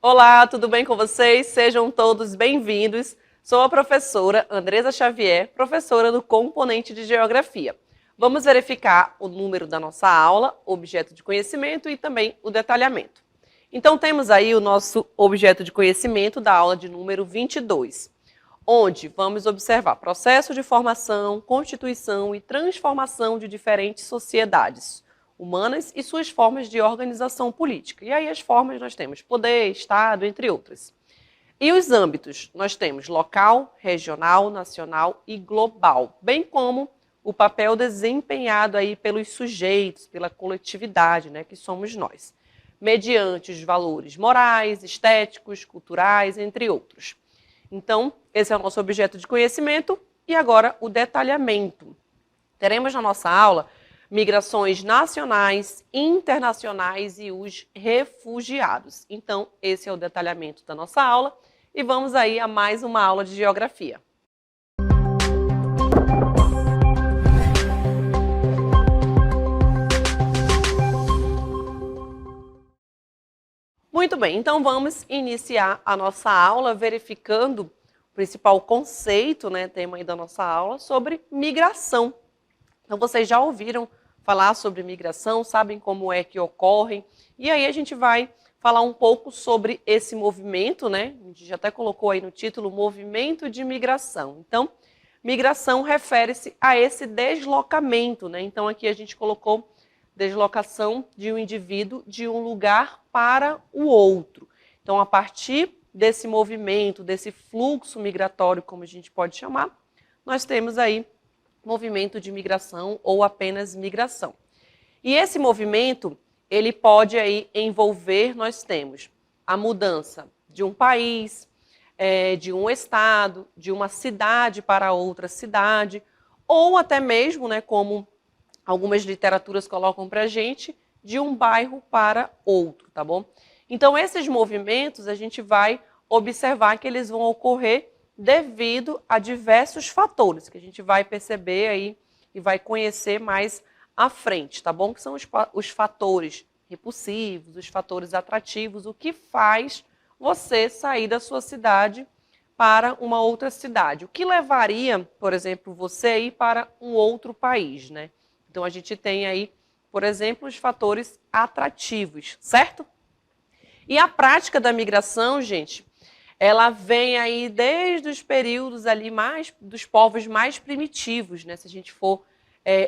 Olá, tudo bem com vocês? Sejam todos bem-vindos. Sou a professora Andresa Xavier, professora do componente de Geografia. Vamos verificar o número da nossa aula, objeto de conhecimento e também o detalhamento. Então, temos aí o nosso objeto de conhecimento da aula de número 22, onde vamos observar processo de formação, constituição e transformação de diferentes sociedades humanas e suas formas de organização política. E aí as formas nós temos poder, Estado, entre outras. E os âmbitos, nós temos local, regional, nacional e global, bem como o papel desempenhado aí pelos sujeitos, pela coletividade, né, que somos nós, mediante os valores morais, estéticos, culturais, entre outros. Então, esse é o nosso objeto de conhecimento e agora o detalhamento. Teremos na nossa aula migrações nacionais, internacionais e os refugiados. Então, esse é o detalhamento da nossa aula e vamos aí a mais uma aula de geografia. Muito bem, então vamos iniciar a nossa aula verificando o principal conceito, né, tema aí da nossa aula, sobre migração. Então, vocês já ouviram falar sobre migração, sabem como é que ocorrem, e aí a gente vai falar um pouco sobre esse movimento, né? A gente já até colocou aí no título, movimento de migração. Então, migração refere-se a esse deslocamento, né? Então, aqui a gente colocou deslocação de um indivíduo de um lugar para o outro. Então, a partir desse movimento, desse fluxo migratório, como a gente pode chamar, nós temos aí movimento de migração ou apenas migração. E esse movimento, ele pode aí envolver, nós temos a mudança de um país, de um estado, de uma cidade para outra cidade, ou até mesmo, né, como algumas literaturas colocam para a gente, de um bairro para outro, tá bom? Então, esses movimentos, a gente vai observar que eles vão ocorrer devido a diversos fatores, que a gente vai perceber aí e vai conhecer mais à frente, tá bom? Que são os fatores repulsivos, os fatores atrativos, o que faz você sair da sua cidade para uma outra cidade. O que levaria, por exemplo, você a ir para um outro país, né? Então, a gente tem aí, por exemplo, os fatores atrativos, certo? E a prática da migração, gente, ela vem aí desde os períodos ali dos povos mais primitivos, né? Se a gente for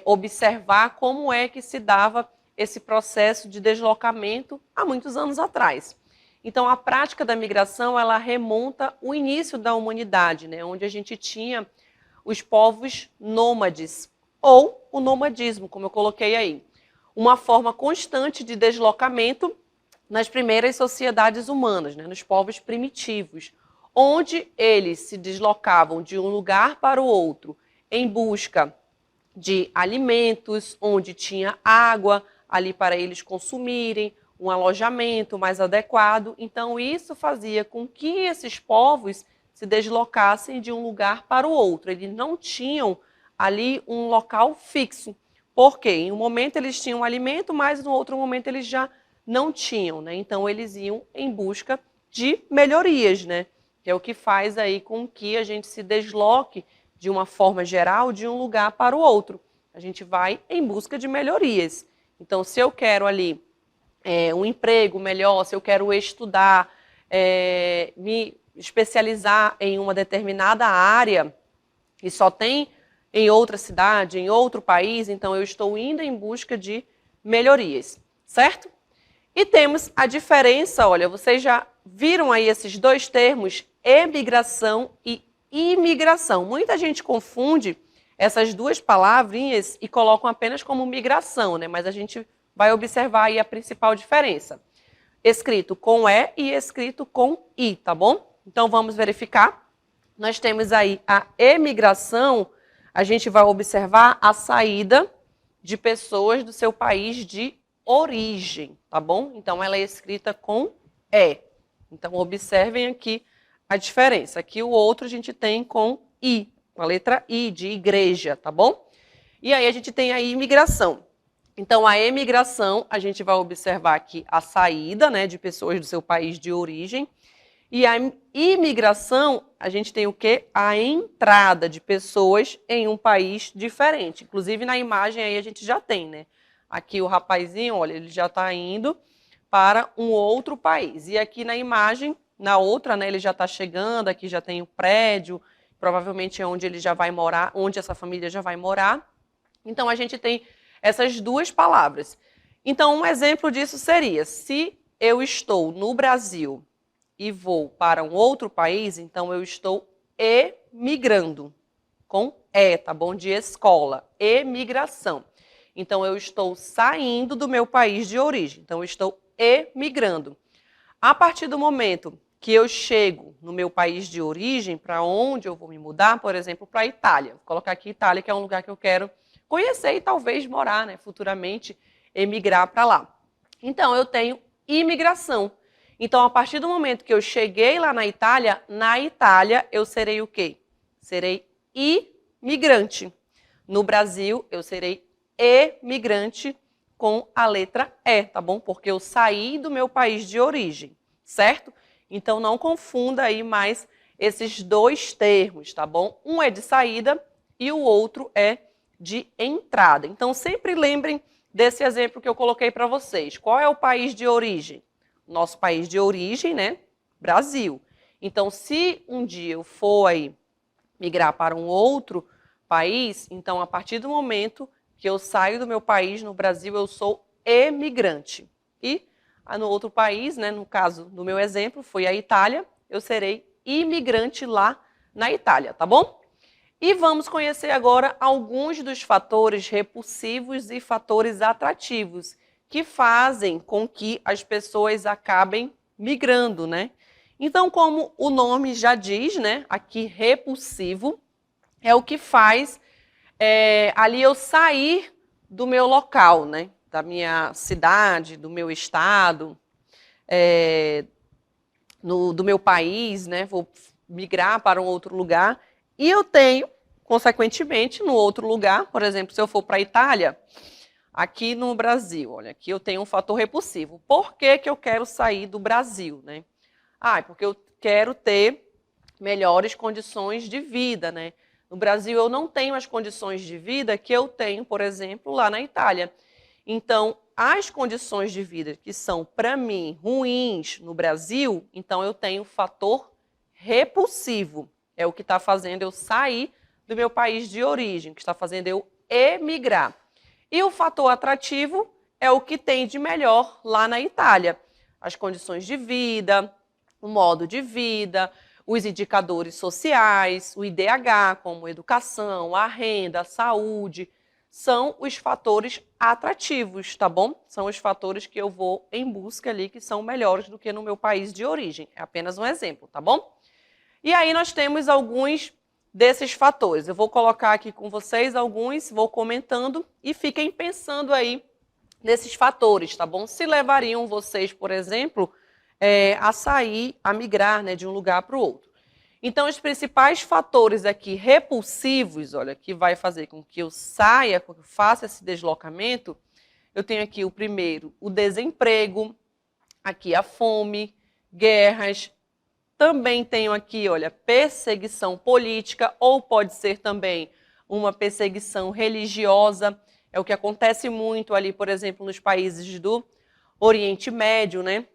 observar como é que se dava esse processo de deslocamento há muitos anos atrás. Então, a prática da migração, ela remonta o início da humanidade, né? Onde a gente tinha os povos nômades, ou o nomadismo, como eu coloquei aí. Uma forma constante de deslocamento nas primeiras sociedades humanas, né, nos povos primitivos, onde eles se deslocavam de um lugar para o outro em busca de alimentos, onde tinha água ali para eles consumirem, um alojamento mais adequado. Então, isso fazia com que esses povos se deslocassem de um lugar para o outro. Eles não tinham ali um local fixo. Por quê? Em um momento eles tinham alimento, mas no outro momento eles já não tinham, né? Então eles iam em busca de melhorias, né? Que é o que faz aí com que a gente se desloque de uma forma geral de um lugar para o outro. A gente vai em busca de melhorias. Então, se eu quero ali um emprego melhor, se eu quero estudar, me especializar em uma determinada área e só tem em outra cidade, em outro país, então eu estou indo em busca de melhorias, certo? E temos a diferença, olha, vocês já viram aí esses dois termos, emigração e imigração. Muita gente confunde essas duas palavrinhas e colocam apenas como migração, né? Mas a gente vai observar aí a principal diferença. Escrito com E e escrito com I, tá bom? Então vamos verificar. Nós temos aí a emigração, a gente vai observar a saída de pessoas do seu país de origem, tá bom? Então, ela é escrita com E. Então, observem aqui a diferença. Aqui o outro a gente tem com I, com a letra I, de igreja, tá bom? E aí a gente tem a imigração. Então, a emigração, a gente vai observar aqui a saída, né, de pessoas do seu país de origem. E a imigração, a gente tem o quê? A entrada de pessoas em um país diferente. Inclusive, na imagem aí a gente já tem, né? Aqui o rapazinho, olha, ele já está indo para um outro país. E aqui na imagem, na outra, né, ele já está chegando, aqui já tem o prédio, provavelmente é onde ele já vai morar, onde essa família já vai morar. Então, a gente tem essas duas palavras. Então, um exemplo disso seria, se eu estou no Brasil e vou para um outro país, então eu estou emigrando, com E, tá bom? De escola, emigração. Então, eu estou saindo do meu país de origem, então eu estou emigrando. A partir do momento que eu chego no meu país de origem, para onde eu vou me mudar, por exemplo, para a Itália. Vou colocar aqui Itália, que é um lugar que eu quero conhecer e talvez morar, né, futuramente, emigrar para lá. Então, eu tenho imigração. Então, a partir do momento que eu cheguei lá na Itália eu serei o quê? Serei imigrante. No Brasil, eu serei emigrante com a letra E, tá bom? Porque eu saí do meu país de origem, certo? Então, não confunda aí mais esses dois termos, tá bom? Um é de saída e o outro é de entrada. Então, sempre lembrem desse exemplo que eu coloquei para vocês. Qual é o país de origem? Nosso país de origem, né? Brasil. Então, se um dia eu for aí migrar para um outro país, então, a partir do momento que eu saio do meu país no Brasil, eu sou emigrante. E no outro país, né, no caso do meu exemplo, foi a Itália, eu serei imigrante lá na Itália, tá bom? E vamos conhecer agora alguns dos fatores repulsivos e fatores atrativos que fazem com que as pessoas acabem migrando, né? Então, como o nome já diz, né, aqui repulsivo, é o que faz ali eu sair do meu local, né, da minha cidade, do meu estado, do meu país, né, vou migrar para um outro lugar, e eu tenho, consequentemente, no outro lugar, por exemplo, se eu for para a Itália, aqui no Brasil, olha, aqui eu tenho um fator repulsivo. Por que que eu quero sair do Brasil, né? Porque eu quero ter melhores condições de vida, né? No Brasil eu não tenho as condições de vida que eu tenho, por exemplo, lá na Itália. Então, as condições de vida que são, para mim, ruins no Brasil, então eu tenho fator repulsivo. É o que está fazendo eu sair do meu país de origem, que está fazendo eu emigrar. E o fator atrativo é o que tem de melhor lá na Itália. As condições de vida, o modo de vida, os indicadores sociais, o IDH, como educação, a renda, a saúde, são os fatores atrativos, tá bom? São os fatores que eu vou em busca ali, que são melhores do que no meu país de origem. É apenas um exemplo, tá bom? E aí nós temos alguns desses fatores. Eu vou colocar aqui com vocês alguns, vou comentando e fiquem pensando aí nesses fatores, tá bom? Se levariam vocês, por exemplo, a sair, a migrar, né, de um lugar para o outro. Então, os principais fatores aqui repulsivos, olha, que vai fazer com que eu saia, que eu faça esse deslocamento, eu tenho aqui o primeiro, o desemprego, aqui a fome, guerras. Também tenho aqui, olha, perseguição política, ou pode ser também uma perseguição religiosa. É o que acontece muito ali, por exemplo, nos países do Oriente Médio, né?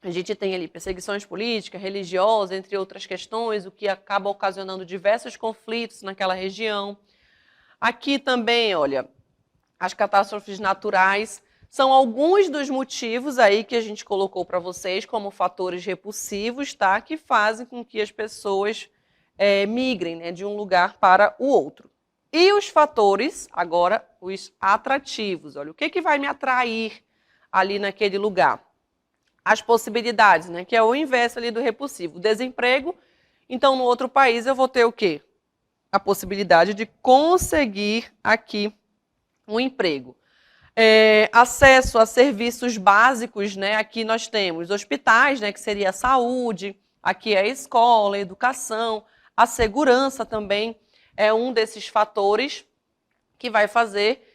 A gente tem ali perseguições políticas, religiosas, entre outras questões, o que acaba ocasionando diversos conflitos naquela região. Aqui também, olha, as catástrofes naturais são alguns dos motivos aí que a gente colocou para vocês como fatores repulsivos, tá? Que fazem com que as pessoas migrem, né, de um lugar para o outro. E os fatores, agora, os atrativos. Olha, o que vai me atrair ali naquele lugar? As possibilidades, né, que é o inverso ali do repulsivo. O desemprego, então no outro país eu vou ter o quê? A possibilidade de conseguir aqui um emprego. Acesso a serviços básicos, né, aqui nós temos hospitais, né, que seria a saúde, aqui é a escola, a educação, a segurança também é um desses fatores que vai fazer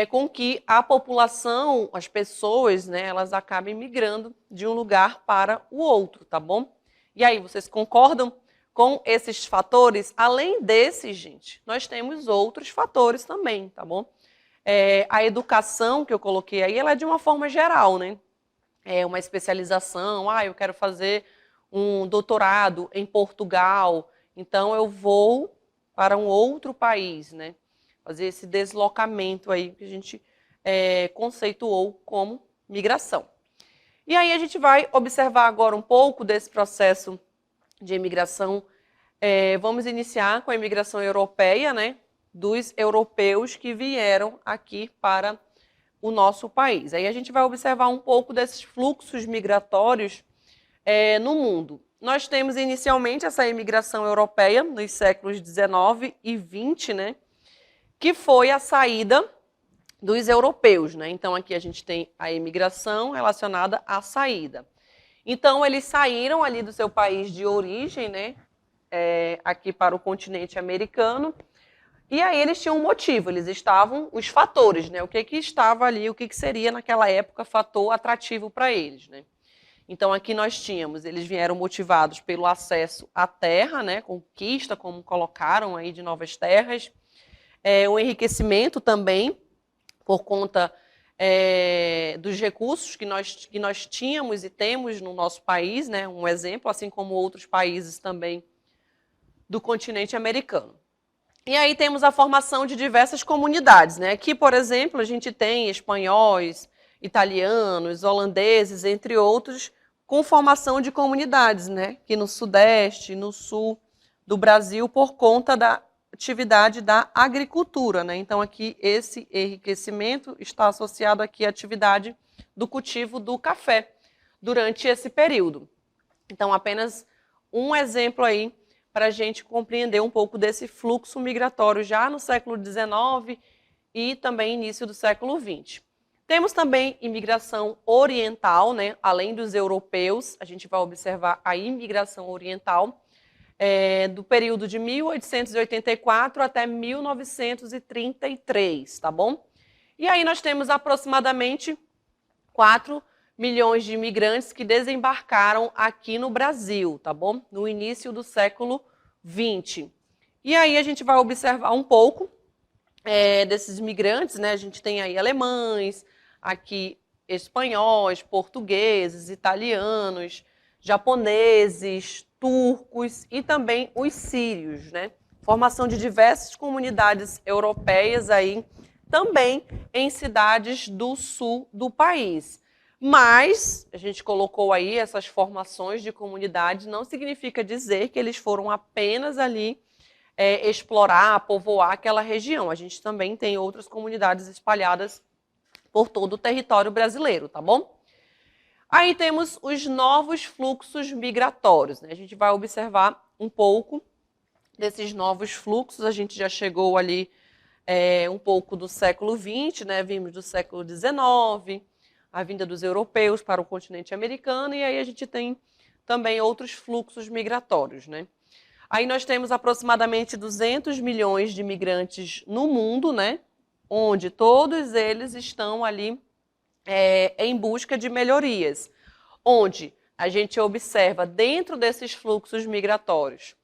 com que a população, as pessoas, né, elas acabem migrando de um lugar para o outro, tá bom? E aí, vocês concordam com esses fatores? Além desses, gente, nós temos outros fatores também, tá bom? A educação que eu coloquei aí, ela é de uma forma geral, né? É uma especialização, eu quero fazer um doutorado em Portugal, então eu vou para um outro país, né? Fazer esse deslocamento aí que a gente conceituou como migração. E aí a gente vai observar agora um pouco desse processo de imigração. Vamos iniciar com a imigração europeia, né? Dos europeus que vieram aqui para o nosso país. Aí a gente vai observar um pouco desses fluxos migratórios no mundo. Nós temos inicialmente essa imigração europeia nos séculos 19 e 20, né? Que foi a saída dos europeus, né? Então aqui a gente tem a imigração relacionada à saída. Então eles saíram ali do seu país de origem, né? Aqui para o continente americano. E aí eles tinham um motivo, eles estavam, os fatores, né? O que estava ali, o que seria naquela época fator atrativo para eles, né? Então aqui nós tínhamos, eles vieram motivados pelo acesso à terra, né? Conquista, como colocaram aí, de novas terras. O enriquecimento também, por conta dos recursos que nós tínhamos e temos no nosso país, né? Um exemplo, assim como outros países também do continente americano. E aí temos a formação de diversas comunidades, né? Aqui, por exemplo, a gente tem espanhóis, italianos, holandeses, entre outros, com formação de comunidades, né? Aqui no sudeste, no sul do Brasil, por conta da atividade da agricultura, né? Então aqui esse enriquecimento está associado aqui à atividade do cultivo do café durante esse período. Então apenas um exemplo aí para a gente compreender um pouco desse fluxo migratório já no século XIX e também início do século XX. Temos também imigração oriental, né? Além dos europeus, a gente vai observar a imigração oriental, do período de 1884 até 1933, tá bom? E aí nós temos aproximadamente 4 milhões de imigrantes que desembarcaram aqui no Brasil, tá bom? No início do século XX. E aí a gente vai observar um pouco desses imigrantes, né? A gente tem aí alemães, aqui espanhóis, portugueses, italianos, japoneses, turcos e também os sírios, né? Formação de diversas comunidades europeias aí, também em cidades do sul do país. Mas, a gente colocou aí essas formações de comunidades, não significa dizer que eles foram apenas ali explorar, povoar aquela região. A gente também tem outras comunidades espalhadas por todo o território brasileiro, tá bom? Aí temos os novos fluxos migratórios, né? A gente vai observar um pouco desses novos fluxos. A gente já chegou ali um pouco do século XX, né? Vimos do século XIX, a vinda dos europeus para o continente americano, e aí a gente tem também outros fluxos migratórios, né? Aí nós temos aproximadamente 200 milhões de imigrantes no mundo, né? Onde todos eles estão ali em busca de melhorias, onde a gente observa dentro desses fluxos migratórios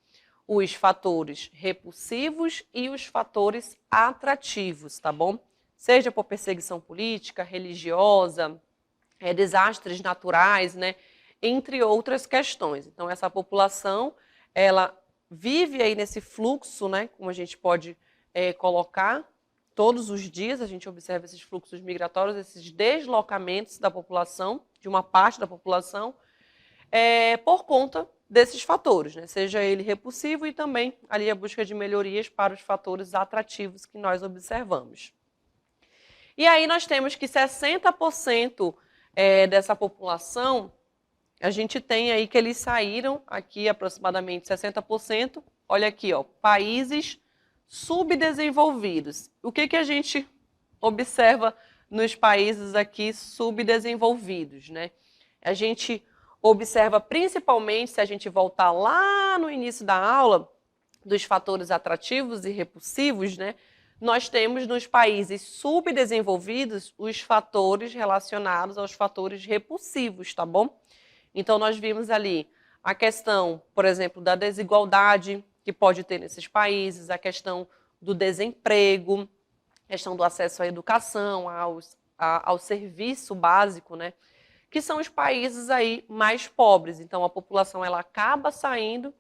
os fatores repulsivos e os fatores atrativos, tá bom? Seja por perseguição política, religiosa, desastres naturais, né? Entre outras questões. Então, essa população, ela vive aí nesse fluxo, né? Como a gente pode colocar, todos os dias a gente observa esses fluxos migratórios, esses deslocamentos da população, de uma parte da população, por conta desses fatores, né? Seja ele repulsivo e também ali a busca de melhorias para os fatores atrativos que nós observamos. E aí nós temos que 60% dessa população, a gente tem aí que eles saíram, aqui aproximadamente 60%, olha aqui, ó, países subdesenvolvidos. O que a gente observa nos países aqui subdesenvolvidos, né? A gente observa principalmente, se a gente voltar lá no início da aula, dos fatores atrativos e repulsivos, né? nós temos nos países subdesenvolvidos os fatores relacionados aos fatores repulsivos, tá bom? Então, nós vimos ali a questão, por exemplo, da desigualdade que pode ter nesses países, a questão do desemprego, a questão do acesso à educação, ao serviço básico, né? Que são os países aí mais pobres. Então, a população ela acaba saindo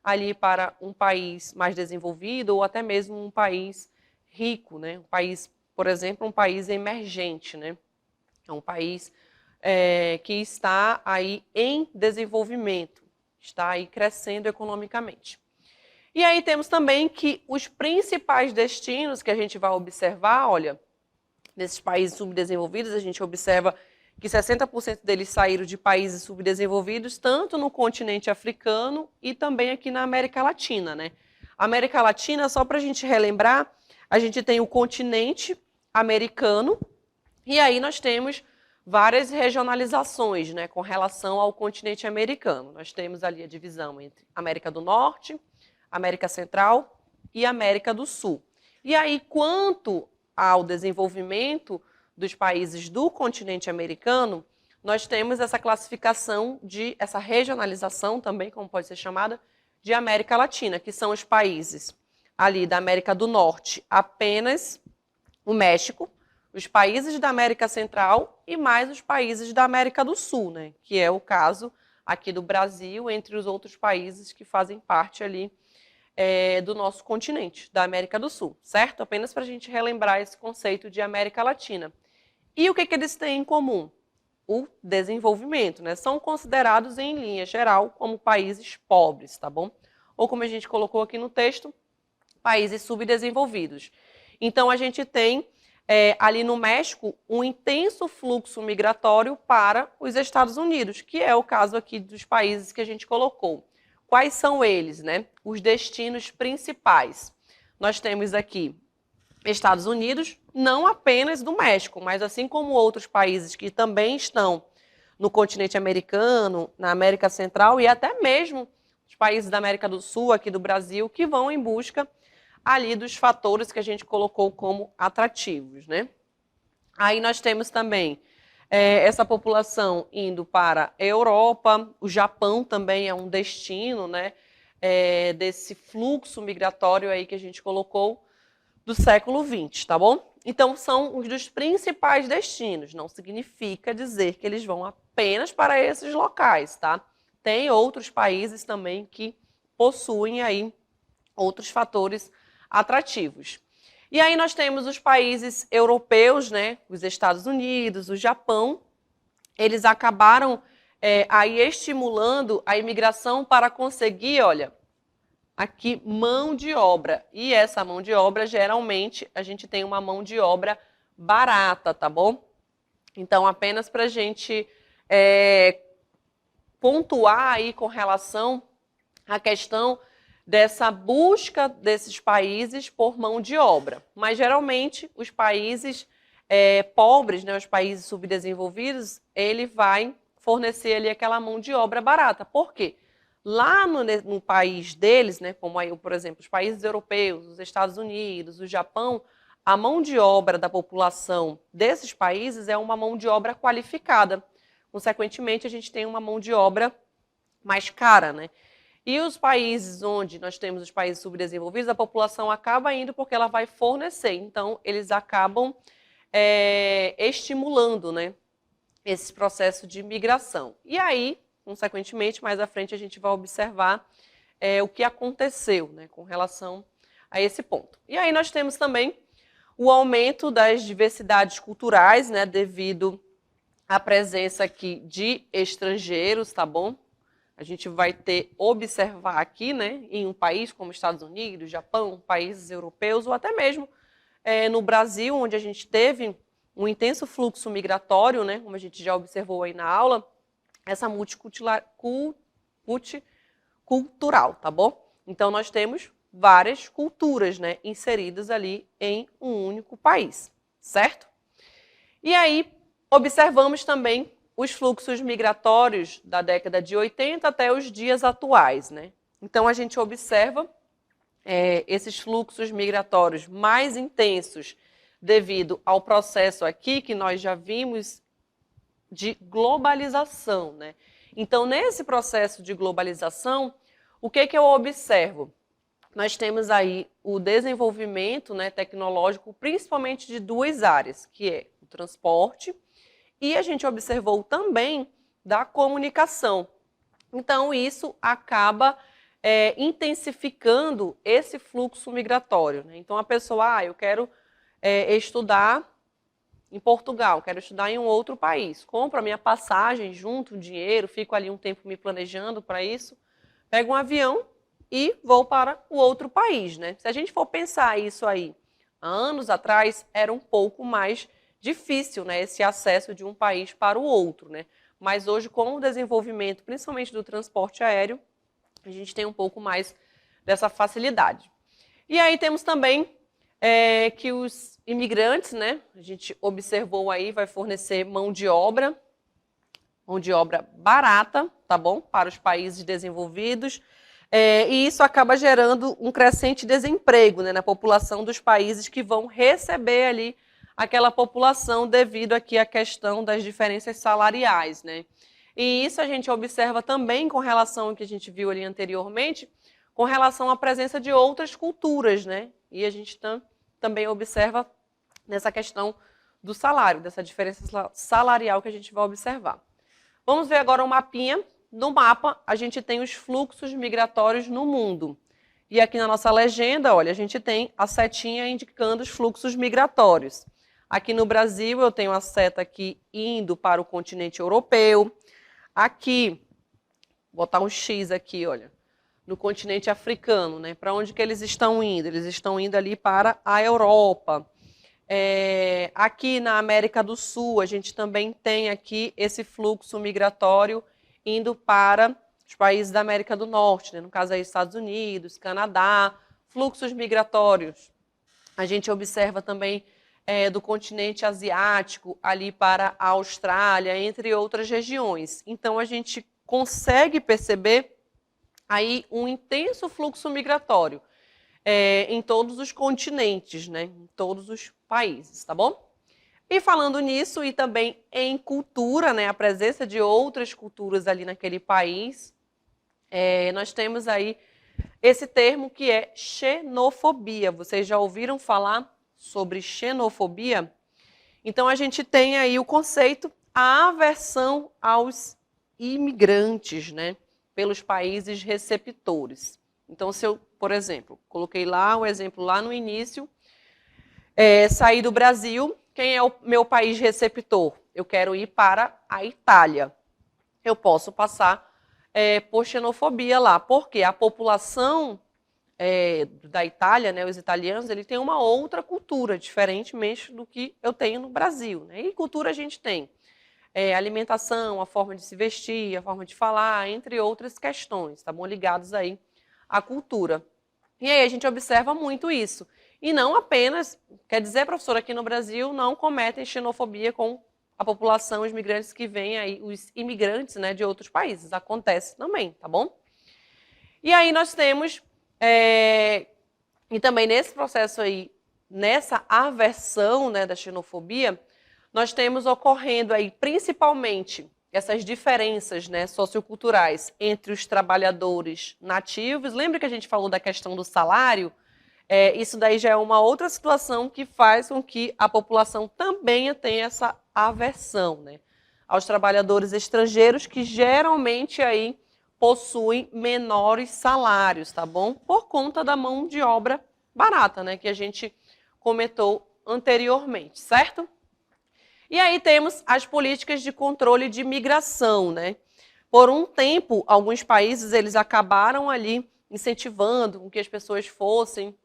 ali para um país mais desenvolvido ou até mesmo um país rico, né? Um país, por exemplo, um país emergente, né? É um país que está aí em desenvolvimento, está aí crescendo economicamente. E aí temos também que os principais destinos que a gente vai observar, olha, nesses países subdesenvolvidos, a gente observa que 60% deles saíram de países subdesenvolvidos, tanto no continente africano e também aqui na América Latina, né? América Latina, só para a gente relembrar, a gente tem o continente americano, e aí nós temos várias regionalizações, né, com relação ao continente americano. Nós temos ali a divisão entre América do Norte, América Central e América do Sul. E aí, quanto ao desenvolvimento dos países do continente americano, nós temos essa classificação essa regionalização também, como pode ser chamada, de América Latina, que são os países ali da América do Norte, apenas o México, os países da América Central e mais os países da América do Sul, né? Que é o caso aqui do Brasil, entre os outros países que fazem parte ali do nosso continente, da América do Sul, certo? Apenas para a gente relembrar esse conceito de América Latina. E o que eles têm em comum? O desenvolvimento, né? São considerados, em linha geral, como países pobres, tá bom? Ou como a gente colocou aqui no texto, países subdesenvolvidos. Então, a gente tem ali no México um intenso fluxo migratório para os Estados Unidos, que é o caso aqui dos países que a gente colocou. Quais são eles, né? Os destinos principais. Nós temos aqui Estados Unidos, não apenas do México, mas assim como outros países que também estão no continente americano, na América Central e até mesmo os países da América do Sul, aqui do Brasil, que vão em busca ali dos fatores que a gente colocou como atrativos, né? Aí nós temos também essa população indo para a Europa, o Japão também é um destino, né, desse fluxo migratório aí que a gente colocou do século XX, tá bom? Então, são os dos principais destinos, não significa dizer que eles vão apenas para esses locais, tá? Tem outros países também que possuem aí outros fatores atrativos. E aí nós temos os países europeus, né, os Estados Unidos, o Japão, eles acabaram aí estimulando a imigração para conseguir, olha, aqui mão de obra. E essa mão de obra, geralmente, a gente tem uma mão de obra barata, tá bom? Então, apenas para a gente pontuar aí com relação à questão dessa busca desses países por mão de obra. Mas, geralmente, os países pobres, né, os países subdesenvolvidos, ele vai fornecer ali aquela mão de obra barata. Por quê? Lá no país deles, né, como aí, por exemplo, os países europeus, os Estados Unidos, o Japão, a mão de obra da população desses países é uma mão de obra qualificada. Consequentemente, a gente tem uma mão de obra mais cara, né? E os países onde nós temos os países subdesenvolvidos, a população acaba indo porque ela vai fornecer. Então, eles acabam estimulando, né, esse processo de migração. E aí, consequentemente, mais à frente a gente vai observar o que aconteceu, né, com relação a esse ponto. E aí nós temos também o aumento das diversidades culturais, né, devido à presença aqui de estrangeiros, tá bom? A gente vai observar aqui, né, em um país como Estados Unidos, Japão, países europeus, ou até mesmo no Brasil, onde a gente teve um intenso fluxo migratório, né, como a gente já observou aí na aula, essa multicultural, tá bom? Então, nós temos várias culturas, né, inseridas ali em um único país, certo? E aí, observamos também os fluxos migratórios da década de 80 até os dias atuais, né? Então, a gente observa esses fluxos migratórios mais intensos devido ao processo aqui que nós já vimos de globalização, né? Então, nesse processo de globalização, o que eu observo? Nós temos aí o desenvolvimento, né, tecnológico, principalmente de duas áreas, que é o transporte e a gente observou também da comunicação. Então, isso acaba intensificando esse fluxo migratório, né? Então, a pessoa, eu quero estudar em Portugal, quero estudar em um outro país, compro a minha passagem, junto o dinheiro, fico ali um tempo me planejando para isso, pego um avião e vou para o outro país, né? Se a gente for pensar isso aí, há anos atrás, era um pouco mais difícil, né, esse acesso de um país para o outro, né? Mas hoje, com o desenvolvimento, principalmente do transporte aéreo, a gente tem um pouco mais dessa facilidade. E aí temos também que os imigrantes, né, a gente observou aí, vai fornecer mão de obra barata, tá bom? Para os países desenvolvidos. E isso acaba gerando um crescente desemprego, né, na população dos países que vão receber ali aquela população devido aqui à questão das diferenças salariais, né? E isso a gente observa também com relação ao que a gente viu ali anteriormente, com relação à presença de outras culturas, né? E a gente também observa nessa questão do salário, dessa diferença salarial que a gente vai observar. Vamos ver agora um mapinha. No mapa, a gente tem os fluxos migratórios no mundo. E aqui na nossa legenda, olha, a gente tem a setinha indicando os fluxos migratórios. Aqui no Brasil, eu tenho a seta aqui indo para o continente europeu. Aqui, vou botar um X aqui, olha, no continente africano, né? Para onde que eles estão indo? Eles estão indo ali para a Europa. Aqui na América do Sul, a gente também tem aqui esse fluxo migratório indo para os países da América do Norte, né? No caso aí Estados Unidos, Canadá, fluxos migratórios. A gente observa também do continente asiático, ali para a Austrália, entre outras regiões. Então, a gente consegue perceber aí um intenso fluxo migratório em todos os continentes, né? Em todos os países, tá bom? E falando nisso, e também em cultura, né? A presença de outras culturas ali naquele país, nós temos aí esse termo que é xenofobia. Vocês já ouviram falar sobre xenofobia? Então, a gente tem aí o conceito, a aversão aos imigrantes, né, pelos países receptores. Então, se eu, por exemplo, coloquei lá o exemplo lá no início, sair do Brasil, quem é o meu país receptor? Eu quero ir para a Itália. Eu posso passar por xenofobia lá, porque a população da Itália, né, os italianos, ele tem uma outra cultura, diferentemente do que eu tenho no Brasil, né? E cultura a gente tem alimentação, a forma de se vestir, a forma de falar, entre outras questões, tá bom? Ligados aí à cultura. E aí a gente observa muito isso. E não apenas, quer dizer, professora, aqui no Brasil não cometem xenofobia com a população, os migrantes que vêm aí, os imigrantes, né, de outros países. Acontece também, tá bom? E aí nós temos e também nesse processo aí, nessa aversão, né, da xenofobia, nós temos ocorrendo aí principalmente essas diferenças, né, socioculturais entre os trabalhadores nativos. Lembra que a gente falou da questão do salário? Isso daí já é uma outra situação que faz com que a população também tenha essa aversão, né, aos trabalhadores estrangeiros que geralmente aí possuem menores salários, tá bom? Por conta da mão de obra barata, né? Que a gente comentou anteriormente, certo? E aí temos as políticas de controle de migração, né? Por um tempo, alguns países, eles acabaram ali incentivando com que as pessoas fossem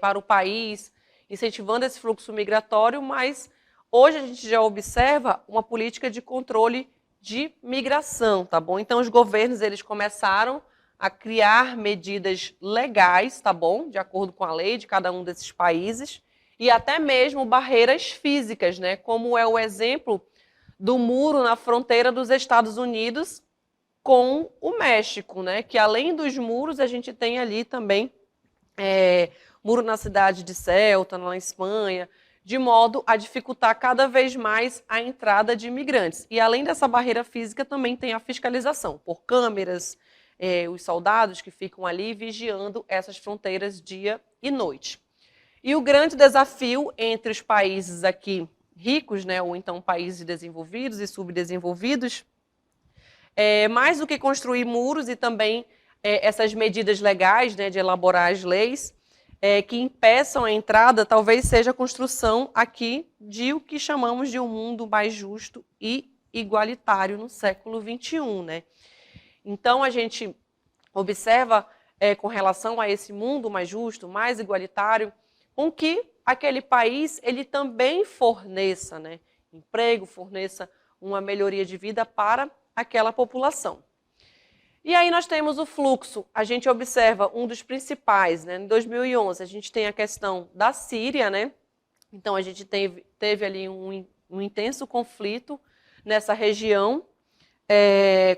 para o país, incentivando esse fluxo migratório, mas hoje a gente já observa uma política de controle de migração, tá bom? Então, os governos, eles começaram a criar medidas legais, tá bom? De acordo com a lei de cada um desses países, e até mesmo barreiras físicas, né? Como é o exemplo do muro na fronteira dos Estados Unidos com o México, né? Que além dos muros, a gente tem ali também muro na cidade de Ceuta, na Espanha, de modo a dificultar cada vez mais a entrada de imigrantes. E além dessa barreira física, também tem a fiscalização por câmeras, os soldados que ficam ali vigiando essas fronteiras dia e noite. E o grande desafio entre os países aqui ricos, né, ou então países desenvolvidos e subdesenvolvidos, mais do que construir muros e também essas medidas legais, né, de elaborar as leis que impeçam a entrada, talvez seja a construção aqui de o que chamamos de um mundo mais justo e igualitário no século XXI, né? Então, a gente observa, com relação a esse mundo mais justo, mais igualitário, com que aquele país ele também forneça, né, emprego, forneça uma melhoria de vida para aquela população. E aí nós temos o fluxo, a gente observa um dos principais, né, em 2011 a gente tem a questão da Síria, né, então a gente teve ali um intenso conflito nessa região,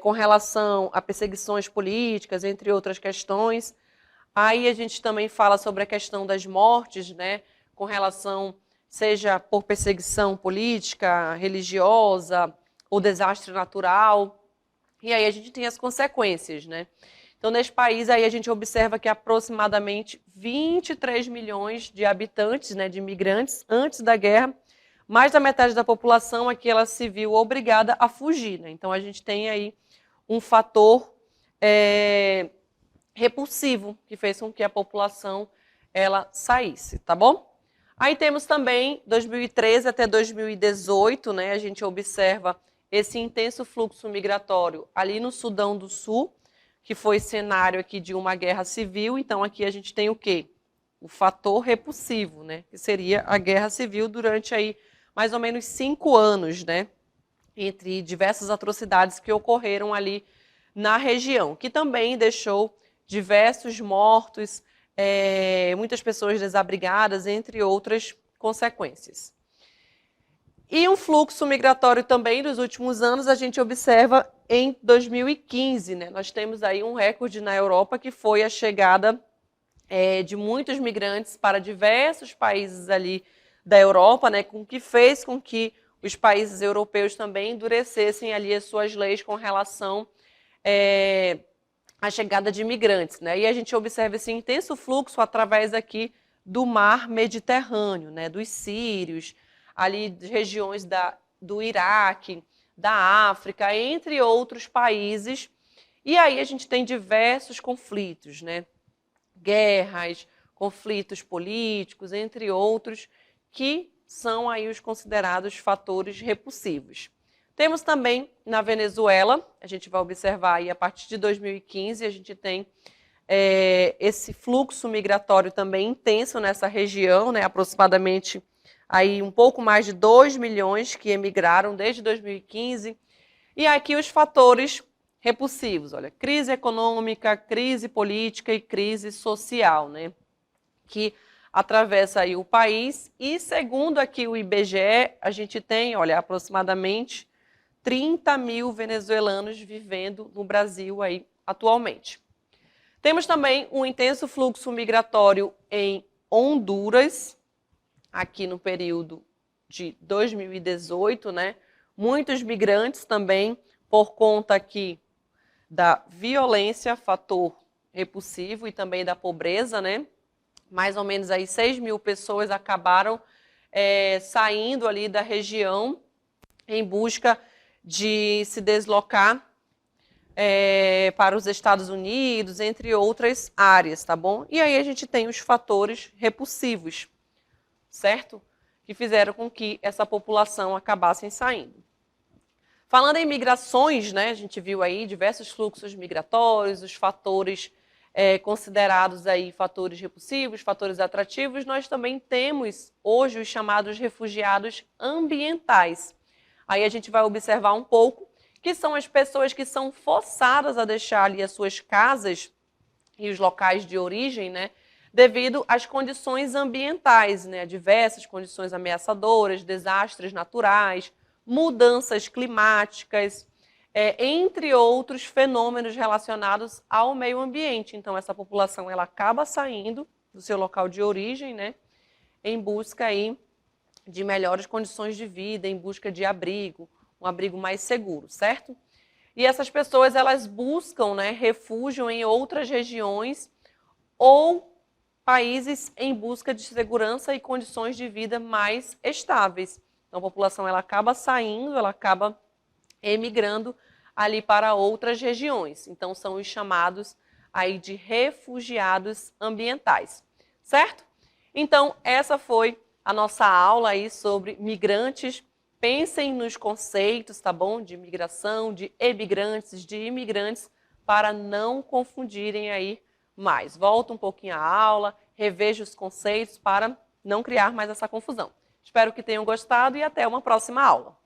com relação a perseguições políticas, entre outras questões. Aí a gente também fala sobre a questão das mortes, né, com relação, seja por perseguição política, religiosa, ou desastre natural. E aí a gente tem as consequências, né? Então, nesse país, aí a gente observa que aproximadamente 23 milhões de habitantes, né, de imigrantes, antes da guerra, mais da metade da população aqui ela se viu obrigada a fugir, né? Então, a gente tem aí um fator repulsivo que fez com que a população ela saísse, tá bom? Aí temos também 2013 até 2018, né? A gente observa esse intenso fluxo migratório ali no Sudão do Sul, que foi cenário aqui de uma guerra civil. Então aqui a gente tem o quê? O fator repulsivo, né? Que seria a guerra civil durante aí mais ou menos 5 anos, né? Entre diversas atrocidades que ocorreram ali na região, que também deixou diversos mortos, muitas pessoas desabrigadas, entre outras consequências. E um fluxo migratório também nos últimos anos a gente observa em 2015, né? Nós temos aí um recorde na Europa que foi a chegada de muitos migrantes para diversos países ali da Europa, né? Com que fez com que os países europeus também endurecessem ali as suas leis com relação à chegada de imigrantes, né? E a gente observa esse intenso fluxo através aqui do mar Mediterrâneo, né? Dos sírios, ali de regiões do Iraque, da África, entre outros países. E aí a gente tem diversos conflitos, né? Guerras, conflitos políticos, entre outros, que são aí os considerados fatores repulsivos. Temos também na Venezuela, a gente vai observar aí a partir de 2015, a gente tem esse fluxo migratório também intenso nessa região, né? Aproximadamente aí um pouco mais de 2 milhões que emigraram desde 2015. E aqui os fatores repulsivos, olha, crise econômica, crise política e crise social, né? Que atravessa aí o país. E segundo aqui o IBGE, a gente tem, olha, aproximadamente 30 mil venezuelanos vivendo no Brasil aí atualmente. Temos também um intenso fluxo migratório em Honduras, aqui no período de 2018, né? Muitos migrantes também, por conta aqui da violência, fator repulsivo, e também da pobreza, né? Mais ou menos aí 6 mil pessoas acabaram saindo ali da região em busca de se deslocar para os Estados Unidos, entre outras áreas, tá bom? E aí a gente tem os fatores repulsivos, certo? Que fizeram com que essa população acabasse saindo. Falando em migrações, né, a gente viu aí diversos fluxos migratórios, os fatores considerados aí fatores repulsivos, fatores atrativos. Nós também temos hoje os chamados refugiados ambientais. Aí a gente vai observar um pouco que são as pessoas que são forçadas a deixar ali as suas casas e os locais de origem, né, devido às condições ambientais, né, diversas condições ameaçadoras, desastres naturais, mudanças climáticas, entre outros fenômenos relacionados ao meio ambiente. Então, essa população ela acaba saindo do seu local de origem, né, em busca aí de melhores condições de vida, em busca de abrigo, um abrigo mais seguro, certo? E essas pessoas, elas buscam, né, refúgio em outras regiões ou países em busca de segurança e condições de vida mais estáveis. Então, a população ela acaba saindo, ela acaba emigrando ali para outras regiões. Então, são os chamados aí de refugiados ambientais, certo? Então, essa foi a nossa aula aí sobre migrantes. Pensem nos conceitos, tá bom? De migração, de emigrantes, de imigrantes, para não confundirem aí mais. Volta um pouquinho à aula, reveja os conceitos para não criar mais essa confusão. Espero que tenham gostado e até uma próxima aula.